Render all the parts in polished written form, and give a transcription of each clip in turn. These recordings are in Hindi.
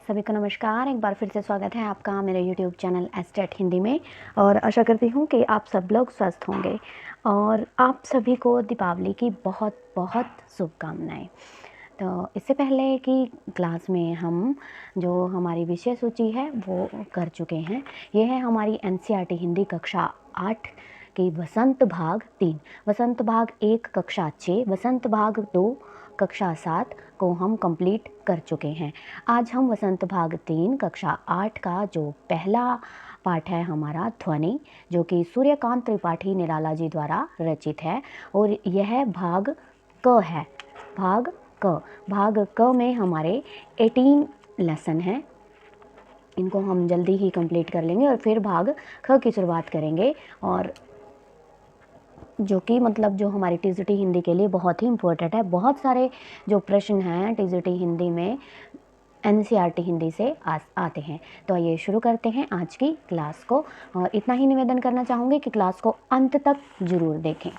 सभी को नमस्कार। एक बार फिर से स्वागत है आपका मेरे YouTube चैनल एस्टेट हिंदी में। और आशा करती हूँ कि आप सब लोग स्वस्थ होंगे और आप सभी को दीपावली की बहुत बहुत शुभकामनाएं। तो इससे पहले कि क्लास में हम जो हमारी विषय सूची है वो कर चुके हैं। ये है हमारी NCERT हिंदी कक्षा 8 की वसंत भाग 3, वसंत भाग 1 कक्षा 6, वसंत भाग 2 कक्षा 7 को हम कंप्लीट कर चुके हैं। आज हम वसंत भाग 3 कक्षा 8 का जो पहला पाठ है हमारा ध्वनि, जो कि सूर्यकांत त्रिपाठी निराला जी द्वारा रचित है और यह भाग क है। भाग क में हमारे 18 लेसन हैं। इनको हम जल्दी ही कंप्लीट कर लेंगे और फिर भाग ख की शुरुआत करेंगे, और जो कि मतलब जो हमारी TGT हिंदी के लिए बहुत ही इम्पोर्टेंट है। बहुत सारे जो प्रश्न हैं TGT हिंदी में NCERT हिंदी से आते हैं। तो आइए शुरू करते हैं आज की क्लास को, और इतना ही निवेदन करना चाहूँगी कि क्लास को अंत तक ज़रूर देखें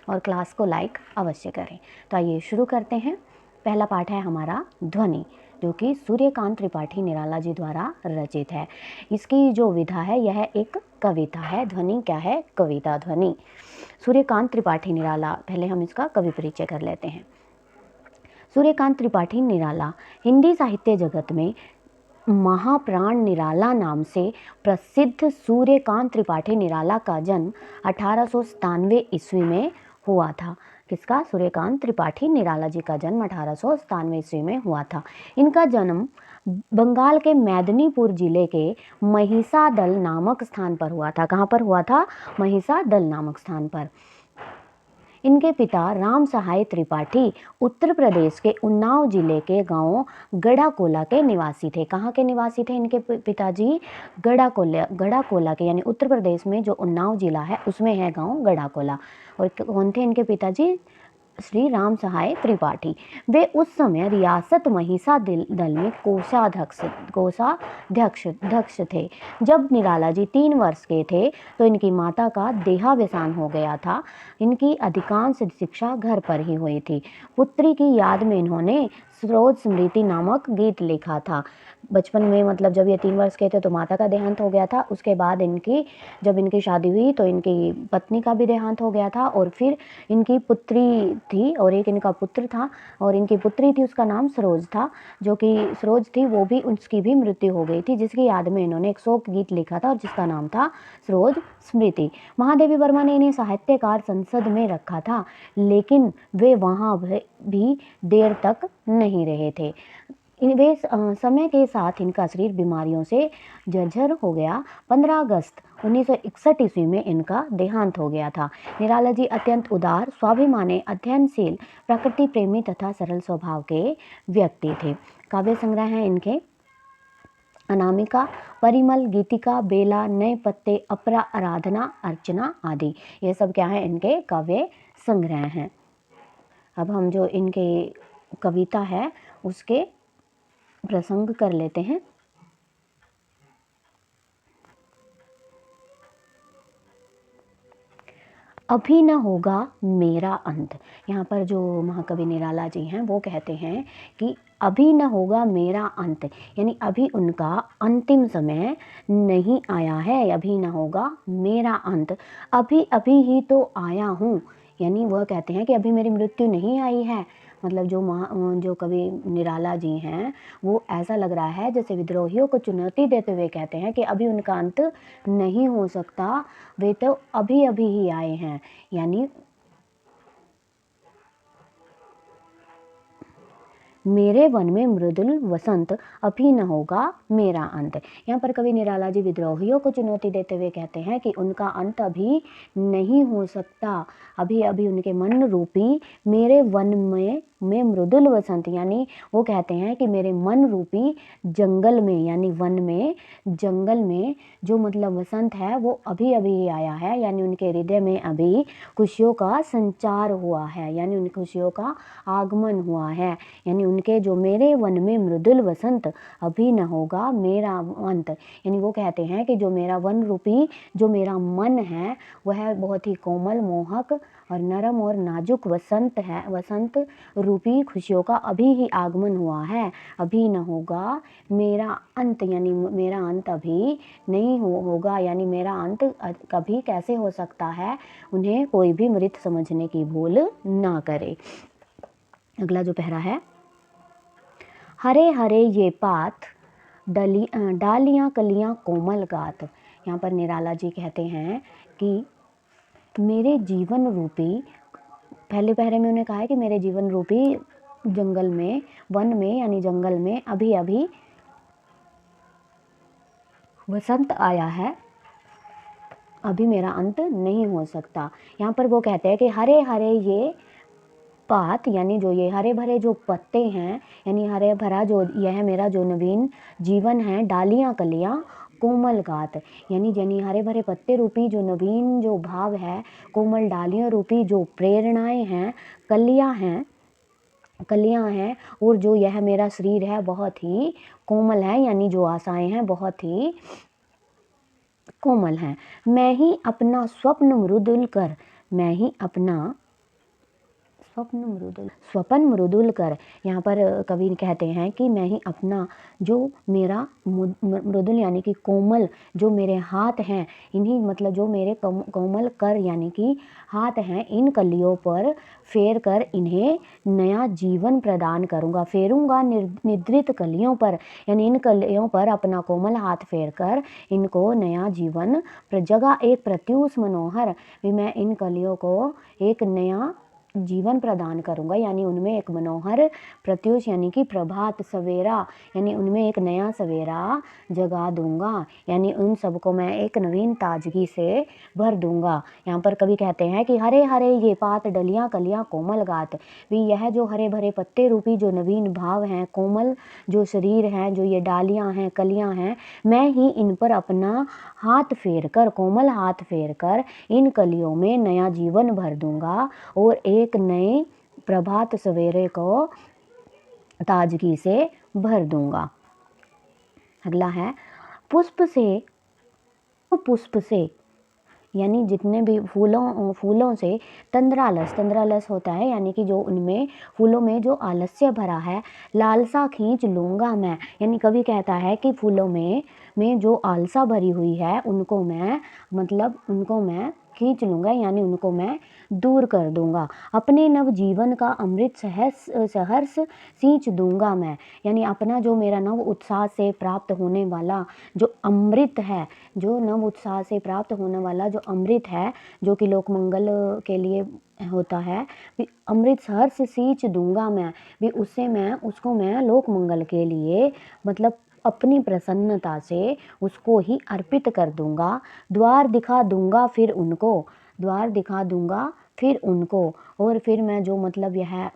और क्लास को लाइक अवश्य करें। तो आइए शुरू करते हैं। पहला पाठ है हमारा ध्वनि, जो कि सूर्यकांत त्रिपाठी निराला जी द्वारा रचित है। इसकी जो विधा है यह एक कविता है। ध्वनि क्या है? कविता। ध्वनि सूर्यकांत त्रिपाठी निराला। पहले हम इसका कवि परिचय कर लेते हैं। सूर्यकांत त्रिपाठी निराला हिंदी साहित्य जगत में महाप्राण निराला नाम से प्रसिद्ध सूर्यकांत त्रिपाठी निराला का जन्म 1897 ईस्वी में हुआ था। किसका? सूर्यकांत त्रिपाठी निराला जी का जन्म 1897 ईस्वी में हुआ था। इनका जन्म बंगाल के मेदिनीपुर जिले के महिसादल नामक स्थान पर हुआ था। कहाँ पर हुआ था? महिसादल नामक स्थान पर। इनके पिता राम सहाय त्रिपाठी उत्तर प्रदेश के उन्नाव जिले के गांव गढ़ाकोला के निवासी थे। कहाँ के निवासी थे इनके पिताजी? गढ़ाकोला के, यानी उत्तर प्रदेश में जो उन्नाव जिला है उसमें है गांव गढ़ाकोला। और कौन थे इनके पिताजी? श्री राम सहाय त्रिपाठी। वे उस समय रियासत महिसादल में कोषाध्यक्ष थे। जब निराला जी 3 वर्ष के थे तो इनकी माता का देहावसान हो गया था। इनकी अधिकांश शिक्षा घर पर ही हुई थी। पुत्री की याद में इन्होंने सरोज स्मृति नामक गीत लिखा था। बचपन में, मतलब जब ये 3 वर्ष के थे तो माता का देहांत हो गया था। उसके बाद जब इनकी शादी हुई तो इनकी पत्नी का भी देहांत हो गया था, और फिर इनकी पुत्री थी और एक इनका पुत्र था, और इनकी पुत्री थी, उसका नाम सरोज था। जो कि सरोज थी वो भी, उसकी भी मृत्यु हो गई थी, जिसकी याद में इन्होंने एक शोक गीत लिखा था और जिसका नाम था सरोज स्मृति। महादेवी वर्मा ने इन्हें साहित्यकार संसद में रखा था, लेकिन वे वहाँ भी देर तक नहीं रहे थे। वे समय के साथ इनका शरीर बीमारियों से जर्जर हो गया। 15 अगस्त 1961 ईस्वी में इनका देहांत हो गया था। निराला जी अत्यंत उदार, स्वाभिमानी, अध्ययनशील, प्रकृति प्रेमी तथा सरल स्वभाव के व्यक्ति थे। काव्य संग्रह हैं इनके अनामिका, परिमल, गीतिका, बेला, नए पत्ते, अपरा, आराधना, अर्चना आदि। ये सब क्या है? इनके काव्य संग्रह हैं। अब हम जो इनके कविता है उसके प्रसंग कर लेते हैं। अभी न होगा मेरा अंत। यहाँ पर जो महाकवि निराला जी हैं वो कहते हैं कि अभी न होगा मेरा अंत, यानी अभी उनका अंतिम समय नहीं आया है। अभी न होगा मेरा अंत, अभी अभी ही तो आया हूँ। यानी वह कहते हैं कि अभी मेरी मृत्यु नहीं आई है। मतलब जो कवि निराला जी हैं वो ऐसा लग रहा है जैसे विद्रोहियों को चुनौती देते हुए कहते हैं कि अभी उनका अंत नहीं हो सकता, वे तो अभी अभी ही आए हैं। यानी मेरे वन में मृदुल वसंत, अभी न होगा मेरा अंत। यहाँ पर कवि निराला जी विद्रोहियों को चुनौती देते हुए कहते हैं कि उनका अंत अभी नहीं हो सकता, अभी अभी उनके मन रूपी मेरे वन में मृदुल वसंत, यानी वो कहते हैं कि मेरे मन रूपी जंगल में, यानी वन में, जंगल में जो मतलब वसंत है वो अभी अभी ही आया है। यानी उनके हृदय में अभी खुशियों का संचार हुआ है, यानी उन खुशियों का आगमन हुआ है। यानी उनके जो मेरे वन में मृदुल वसंत अभी न होगा मेरा अंत। यानी वो कहते हैं कि जो मेरा वन रूपी जो मेरा मन है वह बहुत ही कोमल, मोहक और नरम और नाजुक वसंत है। वसंत रूपी खुशियों का अभी ही आगमन हुआ है, अभी न होगा मेरा अंत। यानी मेरा अंत अभी नहीं होगा, यानी मेरा अंत कभी कैसे हो सकता है, उन्हें कोई भी मृत समझने की भूल ना करे। अगला जो पहरा है, हरे हरे ये पात डालियाँ कलियाँ कोमल गात। यहाँ पर निराला जी कहते हैं कि मेरे जीवन रूपी, पहले पहरे में उन्हें कहा है कि मेरे जीवन रूपी जंगल में, वन में यानी जंगल में अभी अभी वसंत आया है, अभी मेरा अंत नहीं हो सकता। यहाँ पर वो कहते हैं कि हरे हरे ये पात, यानी जो ये हरे भरे जो पत्ते हैं, यानी हरे भरा जो यह मेरा जो नवीन जीवन है, डालियाँ कलियाँ कोमल गात, यानी हरे भरे पत्ते रूपी जो नवीन जो भाव है, कोमल डालियों रूपी जो प्रेरणाएं हैं, कलियाँ हैं और जो यह मेरा शरीर है बहुत ही कोमल है, यानी जो आशाएं हैं बहुत ही कोमल हैं। मैं ही अपना स्वप्न मृदुल कर, मैं ही अपना स्वपन मृदुल कर। यहाँ पर कवि कहते हैं कि मैं ही अपना जो मेरा मृदुल यानी कि कोमल जो मेरे हाथ हैं, इन्हीं मतलब जो मेरे कोमल कर यानी कि हाथ हैं, इन कलियों पर फेर कर इन्हें नया जीवन प्रदान करूँगा। फेरूँगा निद्रित कलियों पर, यानी इन कलियों पर अपना कोमल हाथ फेर कर इनको नया जीवन जगह एक प्रत्युष मनोहर, भी मैं इन कलियों को एक नया जीवन प्रदान करूँगा, यानी उनमें एक मनोहर प्रत्युष यानी कि प्रभात सवेरा, यानी उनमें एक नया सवेरा जगा दूंगा, यानी उन सबको मैं एक नवीन ताजगी से भर दूंगा। यहाँ पर कवि कहते हैं कि हरे हरे ये पात डलियाँ कलियाँ कोमल गात, भी यह जो हरे भरे पत्ते रूपी जो नवीन भाव हैं, कोमल जो शरीर हैं, जो ये डालियाँ हैं, कलियाँ हैं, मैं ही इन पर अपना हाथ फेर कर, कोमल हाथ फेर कर इन कलियों में नया जीवन भर दूंगा और एक नए प्रभात सवेरे को ताजगी से भर दूंगा। अगला है, पुष्प से यानी जितने भी फूलों से तंद्रालस होता है, यानी कि जो उनमें फूलों में जो आलस्य भरा है, लालसा खींच लूँगा मैं। यानी कवि कहता है कि फूलों में जो आलसा भरी हुई है उनको मैं खींच लूँगा, यानी उनको मैं दूर कर दूँगा। अपने नव जीवन का अमृत सहर्ष सींच दूँगा मैं, यानी अपना जो मेरा नव उत्साह से प्राप्त होने वाला जो अमृत है, जो नव उत्साह से प्राप्त होने वाला जो अमृत है, जो कि लोक मंगल के लिए होता है, भी अमृत सहर्ष सींच दूँगा मैं, भी उसको मैं लोक मंगल के लिए मतलब अपनी प्रसन्नता से उसको ही अर्पित कर दूँगा। द्वार दिखा दूँगा फिर उनको, और फिर मैं जो मतलब यह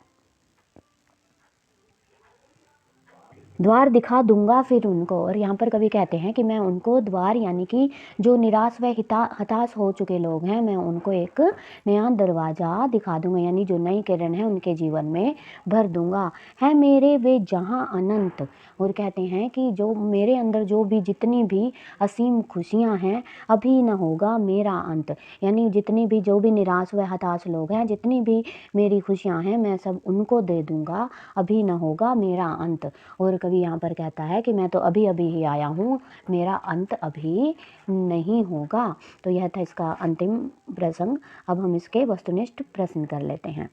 द्वार दिखा दूंगा फिर उनको, और यहाँ पर कवि कहते हैं कि मैं उनको द्वार यानी कि जो निराश व हताश हो चुके लोग हैं, मैं उनको एक नया दरवाज़ा दिखा दूंगा, यानी जो नई किरण है उनके जीवन में भर दूंगा। है मेरे वे जहाँ अनंत, और कहते हैं कि जो मेरे अंदर जो भी जितनी भी असीम खुशियाँ हैं, अभी न होगा मेरा अंत, यानी जितनी भी जो भी निराश व हताश लोग हैं, जितनी भी मेरी खुशियाँ हैं, मैं सब उनको दे दूंगा, अभी न होगा मेरा अंत। और कवि यहाँ पर कहता है कि मैं तो अभी अभी ही आया हूँ, मेरा अंत अभी नहीं होगा। तो यह था इसका अंतिम प्रसंग। अब हम इसके वस्तुनिष्ठ प्रश्न कर लेते हैं।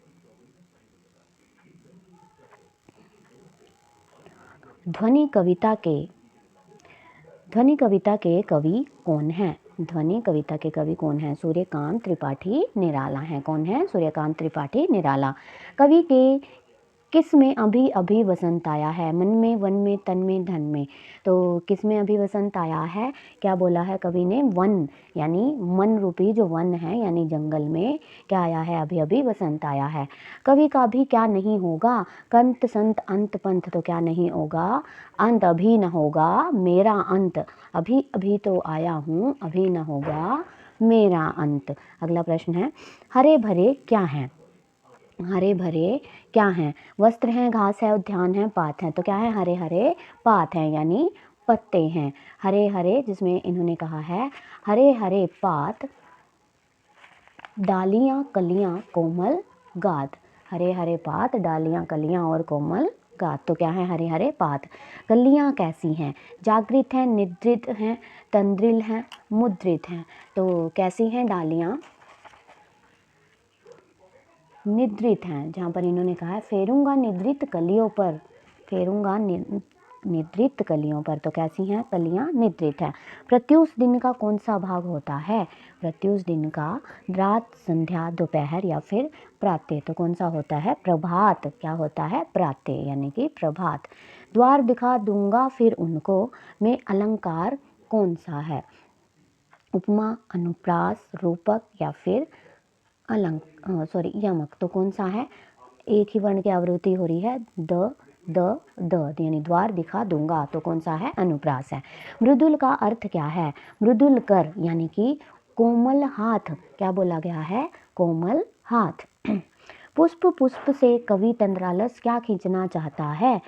ध्वनि कविता के कवि कौन हैं? ध्वनि कविता के कवि कौन हैं? सूर्यकांत त्रिपाठी निराला हैं। कौन है? सूर्यकांत त्रिपाठी निराला। कवि के किस में अभी अभी वसंत आया है? मन में, वन में, तन में, धन में। तो किस में अभी वसंत आया है? क्या बोला है कवि ने? वन, यानी मन रूपी जो वन है यानी जंगल में क्या आया है? अभी अभी वसंत आया है। कवि का भी क्या नहीं होगा? कंत संत अंत पंथ, तो क्या नहीं होगा? अंत अभी न होगा मेरा अंत, अभी अभी तो आया हूँ, अभी न होगा मेरा अंत। अगला प्रश्न है, हरे भरे क्या हैं? हरे भरे क्या हैं? वस्त्र हैं, घास है, उद्यान है, पात हैं। तो क्या है? हरे हरे पात हैं, यानी पत्ते हैं। हरे हरे, जिसमें इन्होंने कहा है हरे हरे पात, डालियां कलियां कोमल गात। हरे हरे पात, डालियां कलियां और कोमल गात। तो क्या है? हरे हरे पात। कलियां कैसी हैं? जागृत हैं, निद्रित हैं, तंद्रिल हैं, मुद्रित हैं। तो कैसी हैं डालियां? निद्रित हैं, जहाँ पर इन्होंने कहा है फेरूंगा निद्रित कलियों पर, फेरूंगा निद्रित कलियों पर। तो कैसी हैं? कलियां निद्रित हैं। प्रत्यूष दिन का कौन सा भाग होता है? प्रत्यूष दिन का रात, संध्या, दोपहर या फिर प्रातः। तो कौन सा होता है? प्रभात। क्या होता है? प्रातः, यानी कि प्रभात। द्वार दिखा दूंगा फिर उनको में अलंकार कौन सा है? उपमा, अनुप्रास, रूपक या फिर यमक। तो कौन सा है? एक ही वर्ण की आवृत्ति हो रही है, द, यानी द्वार दिखा दूंगा। तो कौन सा है? अनुप्रास है। मृदुल का अर्थ क्या है? मृदुल कर, यानी कि कोमल हाथ। क्या बोला गया है? कोमल हाथ। पुष्प पुष्प से कवि तंद्रालस क्या खींचना चाहता है?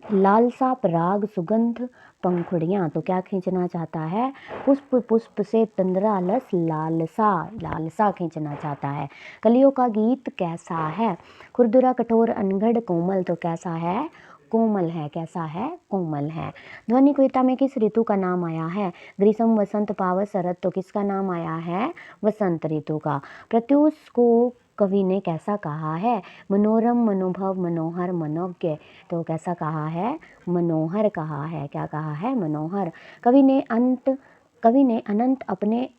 लालसा, पराग, सुगंध, पंखुड़ियाँ। तो क्या खींचना चाहता है? पुष्प पुष्प से तंद्रालस लालसा, लालसा खींचना चाहता है। कलियों का गीत कैसा है? खुरदुरा, कठोर, अनगढ़, कोमल। तो कैसा है? कोमल है। कैसा है? कोमल है। ध्वनि कविता में किस ऋतु का नाम आया है? ग्रीष्म, वसंत, पावस, शरद। तो किसका नाम आया है? वसंत ऋतु का। प्रत्यूष को कवि ने कैसा कहा है? मनोरम, मनोभव, मनोहर, मनोज्ञ। तो कैसा कहा है? मनोहर कहा है। क्या कहा है? मनोहर। कवि ने अनंत अपने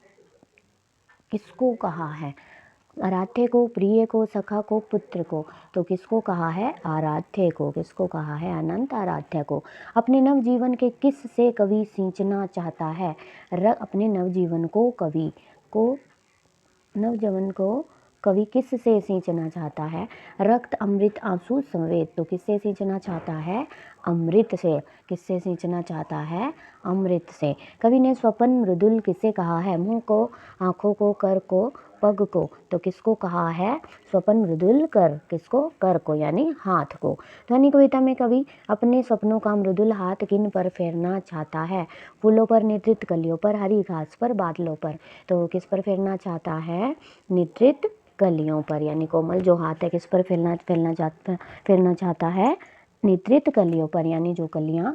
किसको कहा है? आराध्य को, प्रिय को, सखा को, पुत्र को। तो किसको कहा है? आराध्य को। किसको कहा है? अनंत आराध्य को। अपने नवजीवन के किस से कवि सींचना चाहता है? अपने नवजीवन को कवि किस से सींचना चाहता है? रक्त, अमृत, आंसू, संवेद। तो किससे सींचना चाहता है? अमृत से। किससे सींचना चाहता है? अमृत से। कवि ने स्वपन मृदुल किसे कहा है? मुंह को, आंखों को, कर को, पग को। तो किसको कहा है? स्वपन मृदुल कर। किसको? कर को, यानी हाथ को। ध्वनि कविता में कवि अपने सपनों का मृदुल हाथ किन पर फेरना चाहता है? फूलों पर, निद्रित कलियों पर, हरी घास पर, बादलों पर। तो किस पर फेरना चाहता है? निद्रित कलियों पर, यानी कोमल जो हाथ है किस पर फेरना चाहता है? निद्रित कलियों पर, यानी जो कलियां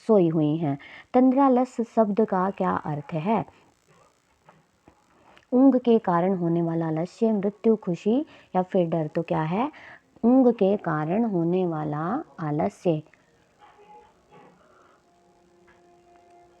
सोई हुई हैं। तंद्रालस शब्द का क्या अर्थ है? ऊंघ के कारण होने वाला आलस्य, मृत्यु, खुशी या फिर डर। तो क्या है? ऊंघ के कारण होने वाला आलस्य।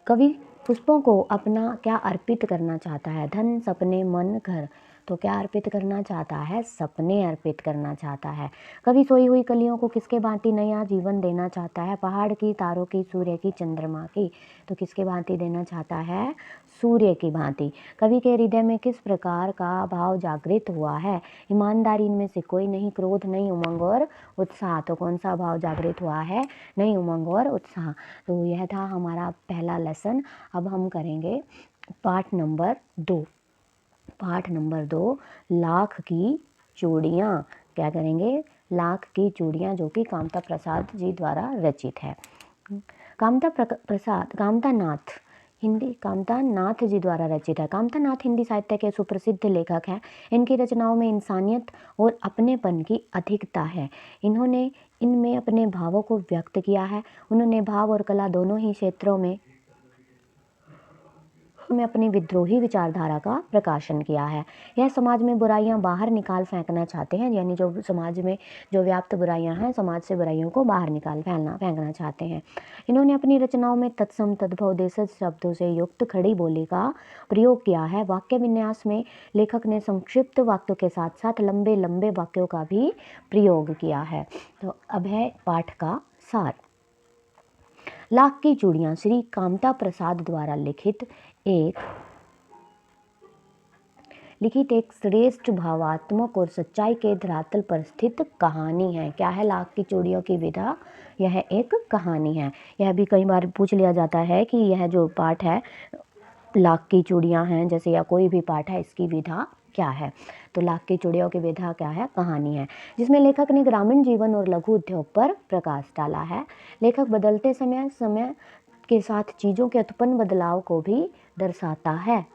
कवि पुष्पों को अपना क्या अर्पित करना चाहता है? धन, सपने, मन, घर। तो क्या अर्पित करना चाहता है? सपने अर्पित करना चाहता है। कवि सोई हुई कलियों को किसके भांति नया जीवन देना चाहता है? पहाड़ की, तारों की, सूर्य की, चंद्रमा की। तो किसके भांति देना चाहता है? सूर्य की भांति। कवि के हृदय में किस प्रकार का भाव जागृत हुआ है? ईमानदारी, इनमें से कोई नहीं, क्रोध नहीं, उमंग और उत्साह। तो कौन सा भाव जागृत हुआ है? नहीं, उमंग और उत्साह। तो यह था हमारा पहला लेसन। अब हम करेंगे पाठ नंबर 2। पाठ नंबर 2, लाख की चूड़ियाँ। क्या करेंगे? लाख की चूड़ियाँ, जो कि कामता प्रसाद जी द्वारा रचित है। कामता नाथ जी द्वारा रचित है। कामता नाथ हिंदी साहित्य के सुप्रसिद्ध लेखक हैं। इनकी रचनाओं में इंसानियत और अपनेपन की अधिकता है। इन्होंने इनमें अपने भावों को व्यक्त किया है। उन्होंने भाव और कला दोनों ही क्षेत्रों में अपनी विद्रोही विचारधारा का प्रकाशन किया है। यह समाज में बुराइयां बाहर निकाल फेंकना चाहते हैं, यानी जो समाज में जो व्याप्त बुराइयां हैं, समाज से बुराइयों को बाहर निकाल फेंकना चाहते हैं। इन्होंने अपनी रचनाओं में तत्सम, तद्भव, देशज शब्दों से युक्त खड़ी बोली का प्रयोग किया है। वाक्य विन्यास में लेखक ने संक्षिप्त वाक्यों के साथ साथ लंबे लंबे वाक्यों का भी प्रयोग किया है। तो अब है पाठ का सार। लाख की चूड़ियाँ श्री कामता प्रसाद द्वारा लिखित एक श्रेष्ठ भावात्मक और सच्चाई के धरातल पर स्थित कहानी है। क्या है? लाख की चूड़ियों की विधा, यह एक कहानी है। यह भी कई बार पूछ लिया जाता है कि यह जो पाठ है, लाख की चूड़ियाँ हैं जैसे, या कोई भी पाठ है, इसकी विधा क्या है। तो लाख की चूड़ियों की विधा क्या है, कहानी है, जिसमें लेखक ने ग्रामीण जीवन और लघु उद्योग पर प्रकाश डाला है। लेखक बदलते समय समय के साथ चीज़ों के उत्पन्न बदलाव को भी दर्शाता है।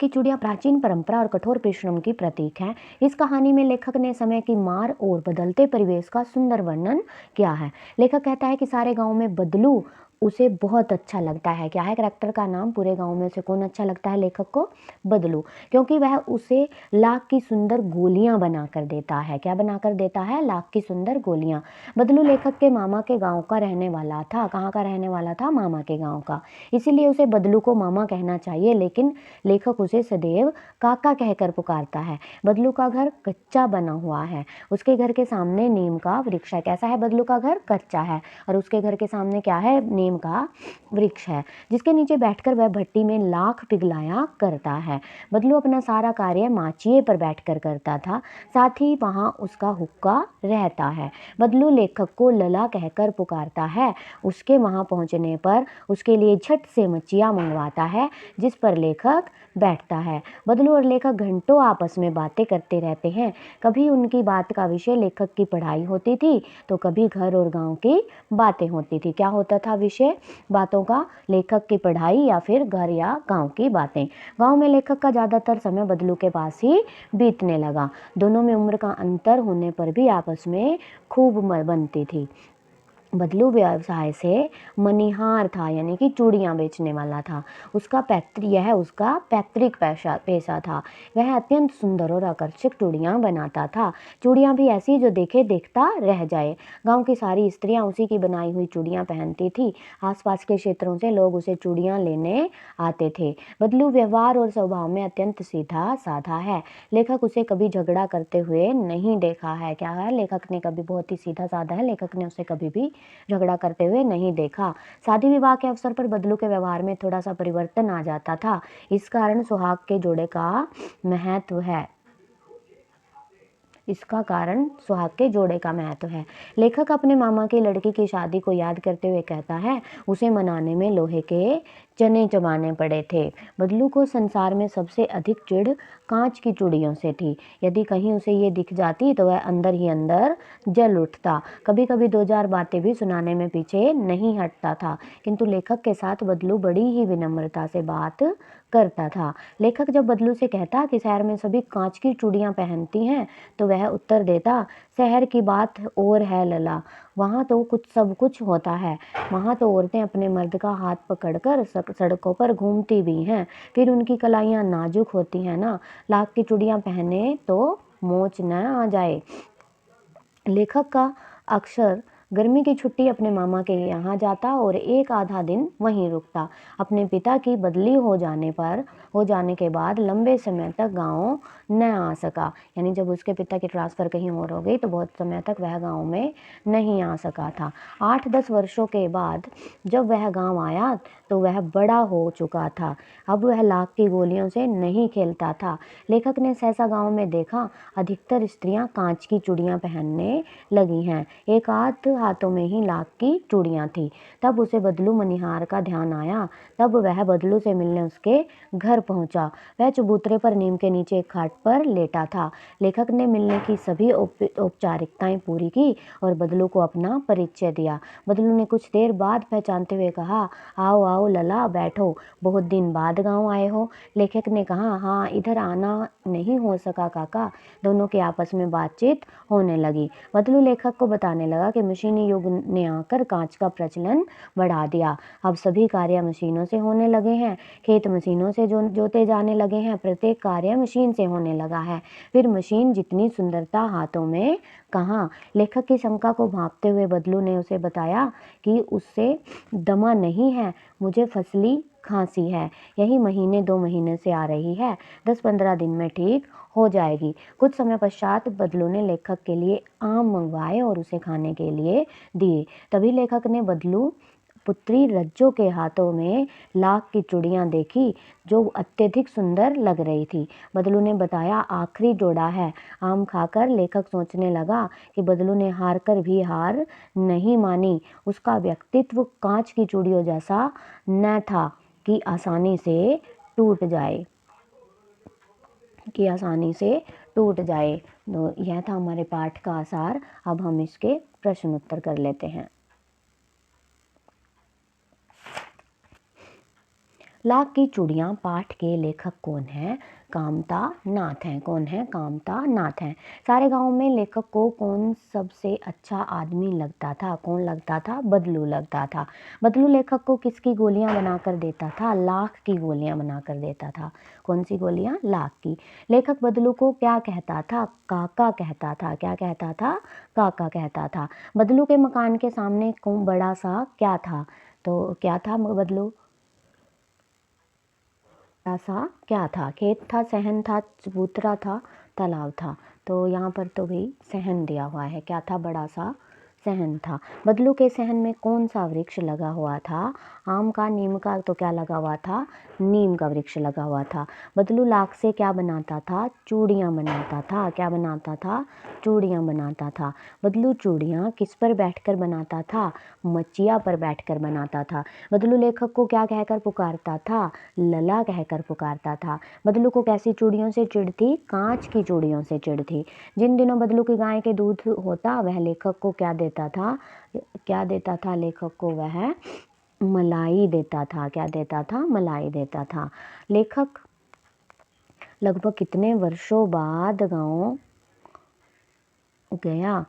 की चूड़ियाँ प्राचीन परंपरा और कठोर परिश्रम की प्रतीक हैं। इस कहानी में लेखक ने समय की मार और बदलते परिवेश का सुंदर वर्णन किया है। लेखक कहता है कि सारे गांव में बदलू उसे बहुत अच्छा लगता है। क्या है कैरेक्टर का नाम, पूरे गांव में उसे कौन अच्छा लगता है लेखक को, बदलू, क्योंकि वह उसे लाख की सुंदर गोलियां बनाकर देता है। क्या बनाकर देता है, लाख की सुंदर गोलियां। बदलू लेखक के मामा के गांव का रहने वाला था। कहाँ का रहने वाला था, मामा के गांव का, इसीलिए उसे बदलू को मामा कहना चाहिए, लेकिन लेखक उसे सदैव काका कहकर पुकारता है। बदलू का घर कच्चा बना हुआ है, उसके घर के सामने नीम का वृक्ष है। कैसा है बदलू का घर, कच्चा है, और उसके घर के सामने क्या है, नीम का वृक्ष है, जिसके नीचे बैठकर वह भट्टी में लाख पिघलाया करता है। बदलू अपना सारा कार्य माचिए पर बैठकर करता था, साथ ही वहाँ उसका हुक्का रहता है। बदलू लेखक को लला कहकर पुकारता है। उसके वहाँ पहुँचने पर उसके लिए झट से मचिया मंगवाता है, जिस पर लेखक बैठता है। बदलू और लेखक घंटों आपस में बातें करते रहते हैं। कभी उनकी बात का विषय लेखक की पढ़ाई होती थी, तो कभी घर और गांव की बातें होती थी। क्या होता था विषय बातों का, लेखक की पढ़ाई या फिर घर या गांव की बातें। गांव में लेखक का ज़्यादातर समय बदलू के पास ही बीतने लगा। दोनों में उम्र का अंतर होने पर भी आपस में खूब बनती थी। बदलू व्यवसाय से मनिहार था, यानी कि चूड़ियाँ बेचने वाला था। उसका पैतृक पेशा था। वह अत्यंत सुंदर और आकर्षक चूड़ियाँ बनाता था। चूड़ियाँ भी ऐसी जो देखे देखता रह जाए। गांव की सारी स्त्रियाँ उसी की बनाई हुई चूड़ियाँ पहनती थी। आसपास के क्षेत्रों से लोग उसे चूड़ियाँ लेने आते थे। बदलू व्यवहार और स्वभाव में अत्यंत सीधा साधा है। लेखक उसे कभी झगड़ा करते हुए नहीं देखा है। क्या है, लेखक ने कभी, बहुत ही सीधा साधा है, लेखक ने उसे कभी भी झगड़ा करते हुए नहीं देखा। शादी विवाह के अवसर पर बदलू के व्यवहार में थोड़ा सा परिवर्तन आ जाता था। इस कारण सुहाग के जोड़े का महत्व है। इसका कारण सुहाग के जोड़े का महत्व है। लेखक अपने मामा की लड़की की शादी को याद करते हुए कहता है, उसे मनाने में लोहे के चने चबाने पड़े थे। बदलू को संसार में सबसे अधिक चिढ़ कांच की चूड़ियों से थी। यदि कहीं उसे ये दिख जाती तो वह अंदर ही अंदर जल उठता। कभी कभी दो चार बातें भी सुनाने में पीछे नहीं हटता था, किंतु लेखक के साथ बदलू बड़ी ही विनम्रता से बात करता था। लेखक जब बदलू से कहता कि शहर में सभी कांच की चूड़ियाँ पहनती हैं, तो वह उत्तर देता, शहर की बात और है लला, वहाँ तो सब कुछ होता है। वहाँ तो औरतें अपने मर्द का हाथ पकड़कर सड़कों पर घूमती भी हैं। फिर उनकी कलाइयाँ नाजुक होती हैं ना, लाख की चूड़ियाँ पहने तो मोच न आ जाए। लेखक का अक्सर गर्मी की छुट्टी अपने मामा के यहाँ जाता और एक आधा दिन वहीं रुकता। अपने पिता की बदली हो जाने के बाद लंबे समय तक गांव न आ सका, यानी जब उसके पिता की ट्रांसफ़र कहीं और हो गई तो बहुत समय तक वह गांव में नहीं आ सका था। 8-10 वर्षों के बाद जब वह गांव आया तो वह बड़ा हो चुका था। अब वह लाख की गोलियों से नहीं खेलता था। लेखक ने सहसा गांव में देखा, अधिकतर स्त्रियां कांच की चूड़ियां पहनने लगी हैं। एक आध हाथों में ही लाख की चूड़ियां थी। तब उसे बदलू मनिहार का ध्यान आया। तब वह बदलू से मिलने उसके घर पहुंचा। वह चबूतरे पर नीम के नीचे एक खाट पर लेटा था। लेखक ने मिलने की सभी औपचारिकताएं पूरी की और बदलू को अपना परिचय दिया। बदलू ने कुछ देर बाद पहचानते हुए कहा, आओ आओ लला, बैठो, बहुत दिन बाद गाँव आए हो। लेखक ने कहा, हाँ, इधर आना नहीं हो सका काका। दोनों की आपस में बातचीत होने लगी। बदलू लेखक को बताने लगा कि मशीनी युग ने आकर कांच का प्रचलन बढ़ा दिया। अब सभी कार्य मशीनों से होने लगे हैं। खेत मशीनों से जोते जाने लगे हैं। प्रत्येक कार्य मशीन से होने लगा है। फिर मशीन जितनी सुंदरता हाथों में कहाँ। लेखक की शंका को भांपते हुए बदलू ने उसे बताया कि उससे दमा नहीं है, मुझे फसली खांसी है। यही महीने 2 महीने से आ रही है। 10-15 दिन में ठीक हो जाएगी। कुछ समय पश्चात बदलू ने लेखक के लिए आम मंगवाए और उसे खाने के लिए दिए। तभी लेखक ने बदलू पुत्री रज्जो के हाथों में लाख की चूड़ियाँ देखी, जो अत्यधिक सुंदर लग रही थी। बदलू ने बताया, आखिरी जोड़ा है। आम खाकर लेखक सोचने लगा कि बदलू ने हार कर भी हार नहीं मानी। उसका व्यक्तित्व कांच की चूड़ियों जैसा न था कि आसानी से टूट जाए, कि आसानी से टूट जाए। तो यह था हमारे पाठ का आसार। अब हम इसके प्रश्न उत्तर कर लेते हैं। लाख की चूड़ियाँ पाठ के लेखक कौन हैं? कामता नाथ हैं। कौन है? कामता नाथ हैं। सारे गांव में लेखक को कौन सबसे अच्छा आदमी लगता था? कौन लगता था? बदलू लगता था। बदलू लेखक को किसकी गोलियां बनाकर देता था? लाख की गोलियां बनाकर देता था। कौन सी गोलियां? लाख की। लेखक बदलू को क्या कहता था? काका कहता था। क्या कहता था? काका कहता था। बदलू के मकान के सामने कौन बड़ा सा क्या था? तो क्या था बदलू? सा क्या था? खेत था, सहन था, चबूतरा था, तालाब था। तो यहाँ पर तो भी सहन दिया हुआ है। क्या था? बड़ा सा सहन था। बदलू के सहन में कौन सा वृक्ष लगा हुआ था? आम का, नीम का। तो क्या लगा हुआ था? नीम का वृक्ष लगा हुआ था। बदलू लाख से क्या बनाता था? चूड़ियाँ बनाता था। क्या बनाता था? चूड़ियाँ बनाता था। बदलू चूड़ियाँ किस पर बैठकर बनाता था? मचिया पर बैठकर बनाता था। बदलू लेखक को क्या कहकर पुकारता था? लला कहकर पुकारता था। बदलू को कैसी चूड़ियों से चिढ़ थी? कांच की चूड़ियों से चिढ़ थी। जिन दिनों बदलू की गाय के दूध होता वह लेखक को क्या देता था? क्या देता था लेखक को? वह मलाई देता था। क्या देता था? मलाई देता था। लेखक लगभग कितने वर्षों बाद गांव गया?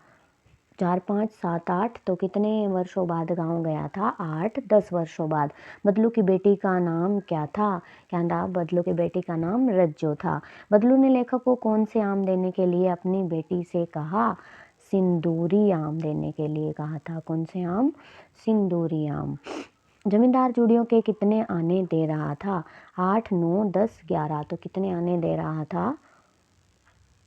4, 5, 7, 8। तो कितने वर्षों बाद गांव गया था? 8, 10 वर्षों बाद। बदलू की बेटी का नाम क्या था? क्या था? बदलू की बेटी का नाम रज्जो था। बदलू ने लेखक को कौन से आम देने के लिए अपनी बेटी से कहा? सिंदूरी आम देने के लिए कहा था। कौन से आम? सिंदूरी आम। जमींदार चूड़ियों के कितने आने दे रहा था? 8, 9, 10, 11। तो कितने आने दे रहा था?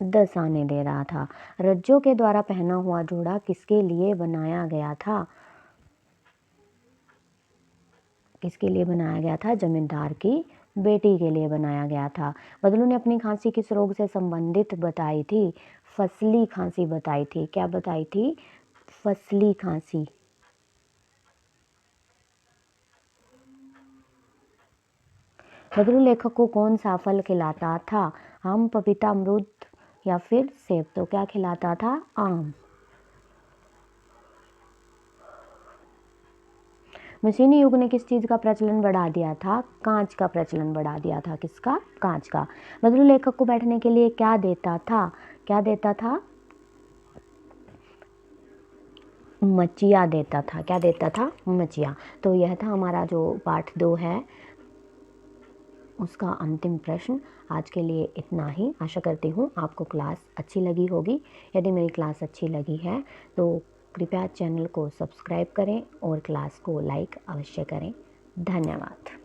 10 आने दे रहा था। रज्जो के द्वारा पहना हुआ जोड़ा किसके लिए बनाया गया था? किसके लिए बनाया गया था? जमींदार की बेटी के लिए बनाया गया था। बदलू ने अपनी खांसी किस रोग से संबंधित बताई थी? फसली खांसी बताई थी। क्या बताई थी? फसली खांसी। बदलू लेखक को कौन सा फल खिलाता था? आम, पपीता, अमरूद या फिर सेब। तो क्या खिलाता था? आम। मशीनी युग ने किस चीज़ का प्रचलन बढ़ा दिया था? कांच का प्रचलन बढ़ा दिया था। किसका? कांच का। बदलू लेखक को बैठने के लिए क्या देता था? क्या देता था? मचिया देता था। क्या देता था? मचिया। तो यह था हमारा जो पाठ 2 है उसका अंतिम प्रश्न। आज के लिए इतना ही। आशा करती हूँ आपको क्लास अच्छी लगी होगी। यदि मेरी क्लास अच्छी लगी है तो कृपया चैनल को सब्सक्राइब करें और क्लास को लाइक अवश्य करें। धन्यवाद।